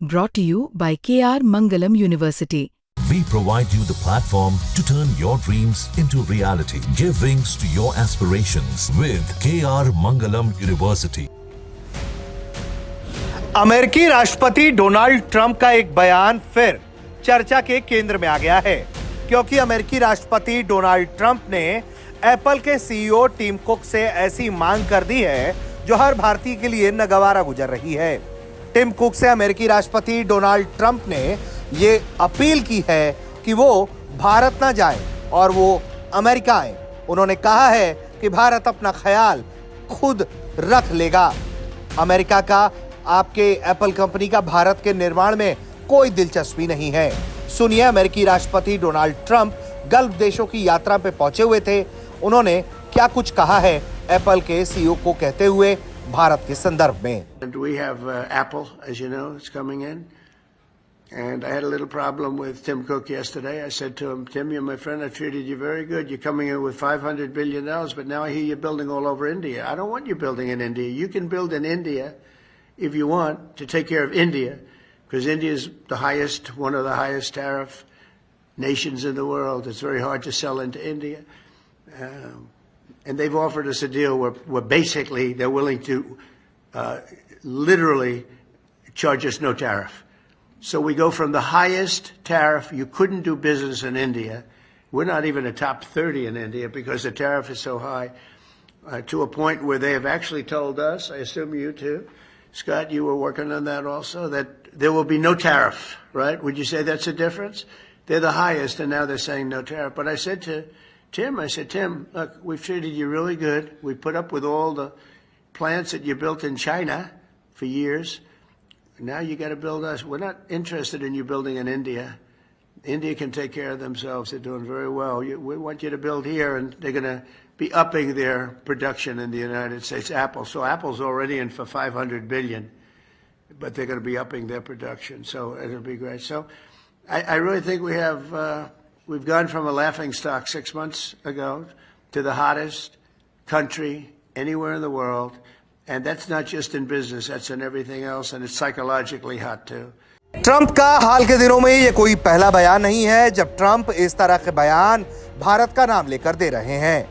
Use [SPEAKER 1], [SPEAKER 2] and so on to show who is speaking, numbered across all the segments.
[SPEAKER 1] Brought to you by KR Mangalam University.
[SPEAKER 2] We provide you the platform to turn your dreams into reality. Give wings to your aspirations with KR Mangalam University.
[SPEAKER 3] अमेरिकी राष्ट्रपति Donald Trump का एक बयान फिर चर्चा के केंद्र में आ गया है, क्योंकि अमेरिकी राष्ट्रपति डोनाल्ड ट्रंप ने एप्पल के सीईओ टिम कुक से ऐसी मांग कर दी है जो हर भारतीय के लिए नागवार गुजर रही है। टिम कुक से अमेरिकी राष्ट्रपति डोनाल्ड ट्रंप ने ये अपील की है कि वो भारत ना जाए और वो अमेरिका आए। उन्होंने कहा है कि भारत अपना ख्याल खुद रख लेगा। अमेरिका का आपके एप्पल कंपनी का भारत के निर्माण में कोई दिलचस्पी नहीं है। सुनिए, अमेरिकी राष्ट्रपति डोनाल्ड ट्रंप गल्फ देशों की यात्रा पे पहुंचे हुए थे। उन्होंने क्या कुछ कहा है एप्पल के सीईओ को कहते हुए भारत के संदर्भ में।
[SPEAKER 4] And we have Apple, as you know, it's coming in. And I had a little problem with Tim Cook yesterday. I said to him, Tim, you're my friend. I treated you very good. You're coming in with $500 billion, but now I hear you're building all over India. I don't want you building in India. You can build in India if you want to take care of India, because India is one of the highest tariff nations in the world. It's very hard to sell into India. And they've offered us a deal where basically they're willing to literally charge us no tariff. So we go from the highest tariff, you couldn't do business in India. We're not even a top 30 in India because the tariff is so high, to a point where they have actually told us, I assume you too, Scott, you were working on that also, that there will be no tariff, right? Would you say that's a difference? They're the highest, and now they're saying no tariff. But I said to Tim, look, we've treated you really good. We put up with all the plants that you built in China for years. Now you got to build us. We're not interested in you building in India. India can take care of themselves. They're doing very well. We want you to build here, and they're going to be upping their production in the United States. Apple. So Apple's already in for $500 billion, but they're going to be upping their production. So it'll be great. So I really think we have... We've gone from a laughingstock 6 months ago to the hottest country anywhere in the world. And that's not just in business, that's in everything else, and it's psychologically hot too.
[SPEAKER 3] Trump का हाल के दिनों में ये कोई पहला बयान नहीं है जब ट्रंप इस तरह के बयान भारत का नाम लेकर दे रहे हैं।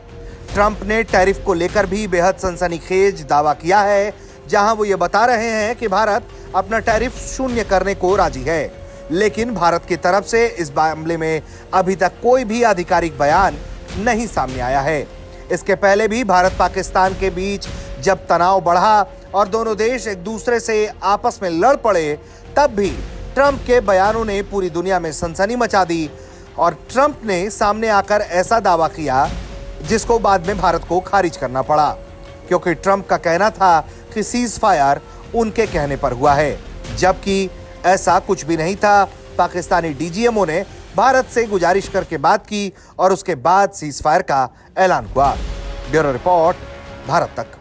[SPEAKER 3] ट्रंप ने टैरिफ को लेकर भी बेहद सनसनीखेज दावा किया है, जहां वो ये बता रहे हैं कि भारत अपना टैरिफ शून्य करने को राजी है। लेकिन भारत की तरफ से इस मामले में अभी तक कोई भी आधिकारिक बयान नहीं सामने आया है। इसके पहले भी भारत पाकिस्तान के बीच जब तनाव बढ़ा और दोनों देश एक दूसरे से आपस में लड़ पड़े, तब भी ट्रंप के बयानों ने पूरी दुनिया में सनसनी मचा दी और ट्रंप ने सामने आकर ऐसा दावा किया जिसको बाद में भारत को खारिज करना पड़ा, क्योंकि ट्रंप का कहना था कि सीज फायर उनके कहने पर हुआ है, जबकि ऐसा कुछ भी नहीं था। पाकिस्तानी डीजीएमओ ने भारत से गुजारिश करके बात की और उसके बाद सीज फायर का ऐलान हुआ। ब्यूरो रिपोर्ट, भारत तक।